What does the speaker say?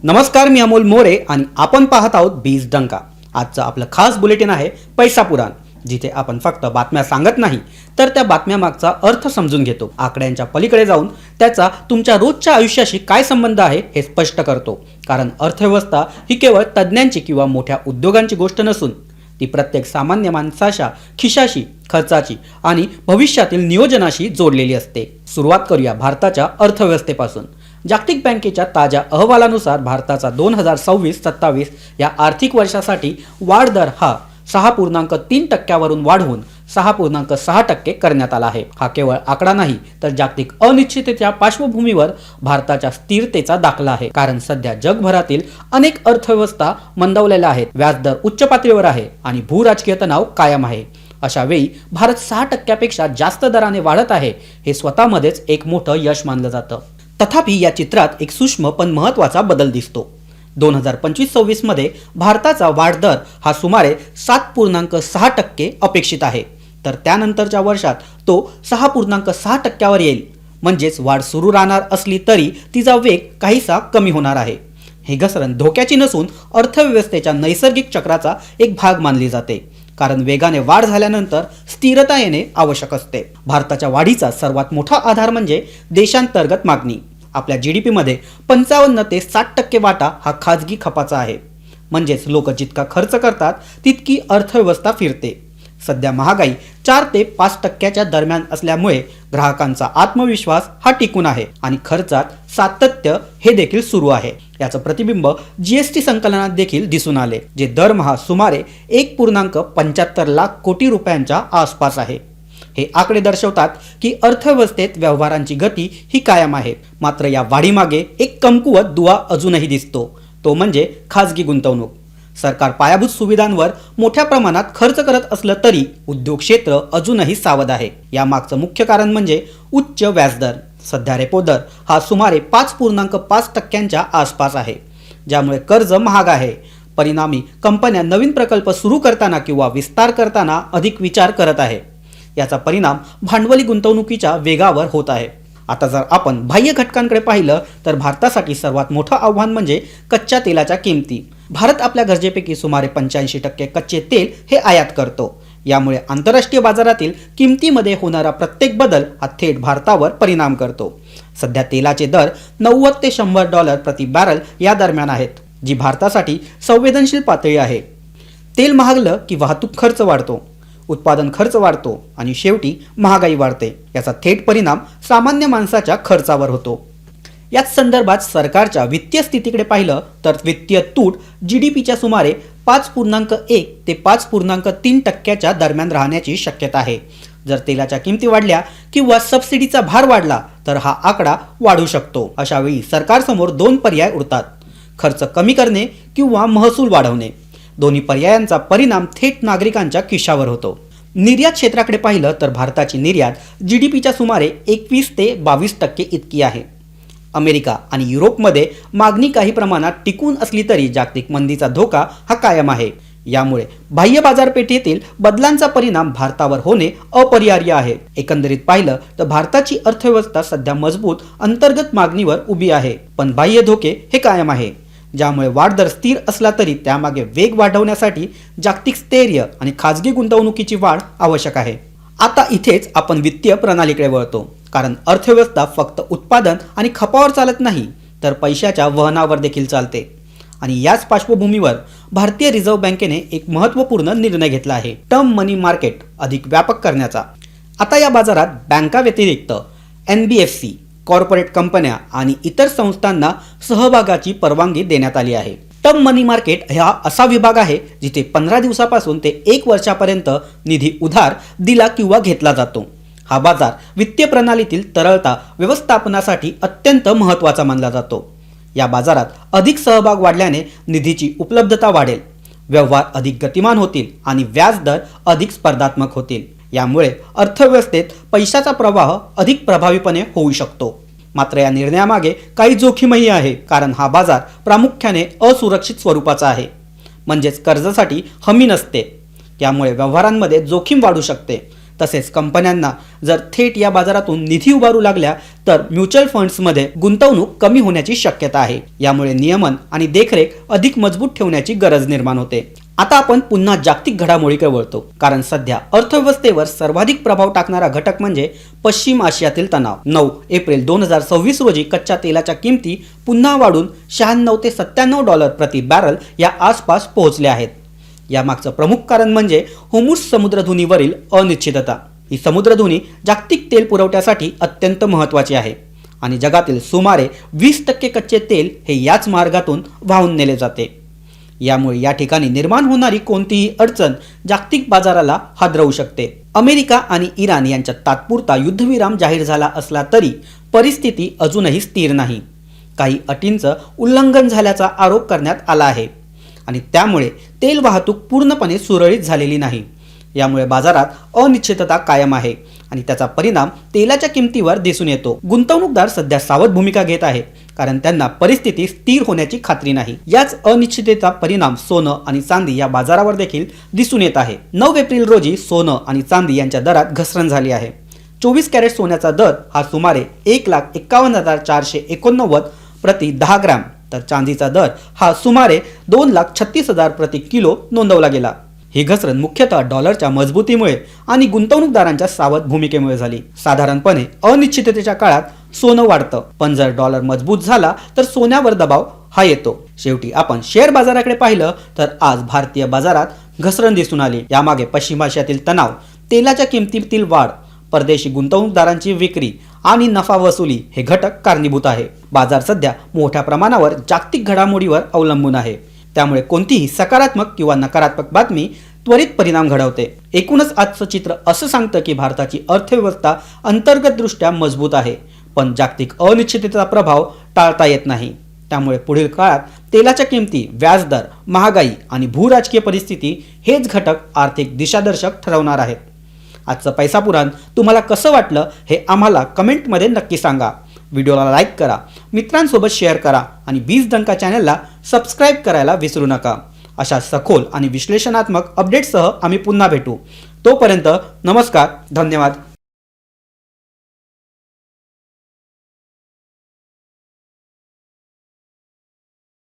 नमस्कार, मी अमोल मोरे आणि आपण पाहत आहोत बीज डंका। आजचं आपलं खास बुलेटिन आहे पैसा पुराण, जिथे आपण फक्त बातम्या सांगत नाही तर त्या बातम्या मागचा अर्थ समजून घेतो। आकड्यांच्या पलीकडे जाऊन त्याचा तुमच्या रोजच्या आयुष्याशी काय संबंध आहे हे स्पष्ट करतो। कारण अर्थव्यवस्था ही केवळ तज्ञांची किंवा मोठ्या उद्योगांची गोष्ट नसून ती प्रत्येक सामान्य माणसाच्या खिशाशी, खर्चाची आणि भविष्यातील नियोजनाशी जोडलेली असते। सुरुवात करूया भारताच्या अर्थव्यवस्थेपासून। जागतिक बँकेच्या ताज्या अहवालानुसार भारताचा 2026-27 या आर्थिक वर्षासाठी वाढ दर हा 6.3% वाढवून 6.6% करण्यात आला आहे। हा केवळ आकडा नाही तर जागतिक अनिश्चिततेच्या पार्श्वभूमीवर भारताच्या स्थिरतेचा दाखला आहे। कारण सध्या जगभरातील अनेक अर्थव्यवस्था मंदावलेल्या आहेत, व्याजदर उच्च पातळीवर आहे आणि भूराजकीय तणाव कायम आहे। अशा वेळी भारत 6%पेक्षा जास्त दराने वाढत आहे, हे स्वतःमध्येच एक मोठं यश मानलं जातं। तथापि या चित्रात एक सूक्ष्म पण महत्त्वाचा बदल दिसतो। 2025-26 मध्ये भारताचा वाढ दर हा सुमारे 7.6% अपेक्षित आहे, तर त्यानंतरच्या वर्षात तो 6.6%वर येईल। म्हणजेच वाढ सुरू राहणार असली तरी तिचा वेग काहीसा कमी होणार आहे। ही घसरण धोक्याची नसून अर्थव्यवस्थेच्या नैसर्गिक चक्राचा एक भाग मानली जाते, कारण वेगाने वाढ झाल्यानंतर स्थिरता येणे आवश्यक असते। भारताच्या वाढीचा सर्वात मोठा आधार म्हणजे देशांतर्गत मागणी। आपल्या जीडीपी मध्ये 55 ते 60% वाटा हा खाजगी खपाचा आहे। म्हणजेच लोक जितका खर्च करतात तितकी अर्थव्यवस्था फिरते। सध्या महागाई 4 ते 5% दरम्यान असल्यामुळे ग्राहकांचा आत्मविश्वास हा टिकून आहे आणि खर्चात सातत्य हे देखील सुरू आहे। याचं प्रतिबिंब जीएसटी संकलनात देखील दिसून आले, जे दरमहा सुमारे 1.75 लाख कोटी रुपयांच्या आसपास आहे। हे आकडे दर्शवतात की अर्थव्यवस्थेत व्यवहारांची गती ही कायम आहे। मात्र या वाढीमागे एक कमकुवत दुवा अजूनही दिसतो, तो म्हणजे खाजगी गुंतवणूक। सरकार पायाभूत सुविधांवर मोठ्या प्रमाणात खर्च करत असलं तरी उद्योग क्षेत्र अजूनही सावध आहे। यामागचं मुख्य कारण म्हणजे उच्च व्याजदर। सध्या रेपो दर हा सुमारे 5.5%च्या आसपास आहे, ज्यामुळे कर्ज महाग आहे। परिणामी कंपन्या नवीन प्रकल्प सुरू करताना किंवा विस्तार करताना अधिक विचार करत आहे। याचा परिणाम भांडवली गुंतवणुकीच्या वेगावर होत आहे। आता जर आपण बाह्य घटकांकडे पाहिलं तर भारतासाठी सर्वात मोठं आव्हान म्हणजे कच्च्या तेलाच्या किमती। भारत आपल्या गरजेपैकी सुमारे 85% कच्चे तेल हे आयात करतो। यामुळे आंतरराष्ट्रीय बाजारातील किमतीमध्ये होणारा प्रत्येक बदल हा थेट भारतावर परिणाम करतो। सध्या तेलाचे दर $90 ते $100 प्रति बॅरल या दरम्यान आहेत, जी भारतासाठी संवेदनशील पातळी आहे। तेल महागलं की वाहतूक खर्च वाढतो, उत्पादन खर्च वाढतो आणि शेवटी महागाई वाढते। याचा थेट परिणाम सामान्य माणसाच्या खर्चावर होतो। याच संदर्भात सरकारच्या वित्तीय स्थितीकडे पाहिलं तर वित्तीय तूट जीडीपीच्या सुमारे 5.1 ते 5.3% दरम्यान राहण्याची शक्यता आहे। जर तेलाच्या किमती वाढल्या किंवा सबसिडीचा भार वाढला तर हा आकडा वाढू शकतो। अशा वेळी सरकारसमोर 2 पर्याय उरतात: खर्च कमी करणे किंवा महसूल वाढवणे। दोन्ही पर्यायांचा परिणाम थेट नागरिकांच्या खिशावर होतो। निर्यात क्षेत्राकडे पाहिलं तर भारताची निर्यात जीडीपीच्या सुमारे 21 ते 22% इतकी आहे। अमेरिका आणि युरोपमध्ये मागणी काही प्रमाणात टिकून असली तरी जागतिक मंदीचा धोका हा कायम आहे। यामुळे बाह्य बाजारपेठेतील बदलांचा परिणाम भारतावर होणे अपरिहार्य आहे। एकंदरीत पाहिलं तर भारताची अर्थव्यवस्था सध्या मजबूत अंतर्गत मागणीवर उभी आहे, पण बाह्य धोके हे कायम आहे, ज्यामुळे वाढदर स्थिर असला तरी त्यामागे वेग वाढवण्यासाठी जागतिक स्थैर्य आणि खाजगी गुंतवणुकीची वाढ आवश्यक आहे। आता इथेच आपण वित्तीय प्रणालीकडे वळतो, कारण अर्थव्यवस्था फक्त उत्पादन आणि खपावर चालत नाही तर पैशाच्या वहनावर देखील चालते। आणि याच पार्श्वभूमीवर भारतीय रिझर्व्ह बँकेने एक महत्त्वपूर्ण निर्णय घेतला आहे, टर्म मनी मार्केट अधिक व्यापक करण्याचा। आता या बाजारात बँका व्यतिरिक्त NBFC, कॉर्पोरेट कंपन्या आणि इतर संस्थांना सहभागाची परवानगी देण्यात आली आहे। टर्म मनी मार्केट हा असा विभाग आहे जिथे 15 दिवसापासून ते 1 वर्षापर्यंत निधी उधार दिला किंवा घेतला जातो। हा बाजार वित्तीय प्रणालीतील तरलता व्यवस्थापनासाठी अत्यंत महत्त्वाचा मानला जातो। या बाजारात अधिक सहभाग वाढल्याने निधीची उपलब्धता वाढेल, व्यवहार अधिक गतिमान होतील आणि व्याजदर अधिक स्पर्धात्मक होतील। यामुळे अर्थव्यवस्थेत पैशाचा प्रवाह अधिक प्रभावीपणे होऊ शकतो। मात्र या निर्णयामागे काही जोखीमही आहे, कारण हा बाजार प्रामुख्याने असुरक्षित स्वरूपाचा आहे। म्हणजेच कर्जासाठी हमी नसते, त्यामुळे व्यवहारांमध्ये जोखीम वाढू शकते। तसेच कंपन्यांना जर थेट या बाजारातून निधी उभारू लागल्या तर म्युच्युअल फंड्समध्ये गुंतवणूक कमी होण्याची शक्यता आहे। यामुळे नियमन आणि देखरेख अधिक मजबूत ठेवण्याची गरज निर्माण होते। आता आपण पुन्हा जागतिक घडामोडीकडे वळतो, कारण सध्या अर्थव्यवस्थेवर सर्वाधिक प्रभाव टाकणारा घटक म्हणजे पश्चिम आशियातील तणाव। 9 एप्रिल 2026 रोजी कच्च्या तेलाच्या किमती पुन्हा वाढून 96 ते $97 प्रति बॅरल या आसपास पोहोचल्या आहेत। यामागचं प्रमुख कारण म्हणजे होर्मुझ समुद्रधुनीवरील अनिश्चितता। ही समुद्रधुनी जागतिक तेल पुरवठ्यासाठी अत्यंत महत्त्वाची आहे आणि जगातील सुमारे 20% कच्चे तेल हे याच मार्गातून वाहून नेले जाते। यामुळे या ठिकाणी निर्माण होणारी कोणतीही अडचण जागतिक बाजाराला हादरवू शकते। अमेरिका आणि इराण यांच्यात तात्पुरता युद्धविराम जाहीर झाला असला तरी परिस्थिती अजूनही स्थिर नाही। काही अटींचं उल्लंघन झाल्याचा आरोप करण्यात आला आहे आणि त्यामुळे तेल वाहतूक पूर्णपणे सुरळीत झालेली नाही। यामुळे बाजारात अनिश्चितता कायम आहे आणि त्याचा परिणाम तेलाच्या किमतीवर दिसून येतो। गुंतवणूकदार सध्या सावध भूमिका घेत आहेत, कारण त्यांना परिस्थिती स्थिर होण्याची खात्री नाही। याच अनिश्चिततेचा परिणाम सोनं आणि चांदी या बाजारावर देखील दिसून येत आहे। 9 एप्रिल रोजी सोनं आणि चांदी यांच्या दरात घसरण झाली आहे। 24 कॅरेट सोन्याचा दर हा सुमारे 1,51,489 प्रति 10 ग्रॅम, तर चांदीचा दर हा सुमारे 2,36,000 प्रति किलो नोंदवला गेला। ही घसरण मुख्यतः डॉलरच्या मजबूतीमुळे आणि गुंतवणूकदारांच्या सावध भूमिकेमुळे झाली। साधारणपणे अनिश्चिततेच्या काळात सोनं वाढतं, पण जर डॉलर मजबूत झाला तर सोन्यावर दबाव हा येतो। शेवटी आपण शेअर बाजाराकडे पाहिलं तर आज भारतीय बाजारात घसरण दिसून आली। यामागे पश्चिम आशियातील तणाव, तेलाच्या किमतीतील वाढ, परदेशी गुंतवणूकदारांची विक्री आणि नफा वसुली हे घटक कारणीभूत आहे। बाजार सध्या मोठ्या प्रमाणावर जागतिक घडामोडीवर अवलंबून आहे, त्यामुळे कोणतीही सकारात्मक किंवा नकारात्मक बातमी त्वरित परिणाम घडवते। एकूणच आजचं चित्र असं सांगतं की भारताची अर्थव्यवस्था अंतर्गतदृष्ट्या मजबूत आहे, पण जागतिक अनिश्चिततेचा प्रभाव टाळता येत नाही। त्यामुळे पुढील काळात तेलाच्या किमती, व्याजदर, महागाई आणि भूराजकीय परिस्थिती हेच घटक आर्थिक दिशादर्शक ठरवणार आहेत। आजचं पैसा पुराण तुम्हाला कसं वाटलं हे आम्हाला कमेंटमध्ये नक्की सांगा। व्हिडिओला लाईक करा, मित्रांसोबत शेअर करा आणि बीज डंका चॅनलला सबस्क्राईब करायला विसरू नका। अशा सखोल आणि विश्लेषणात्मक अपडेट्ससह आम्ही पुन्हा भेटू। तोपर्यंत नमस्कार, धन्यवाद।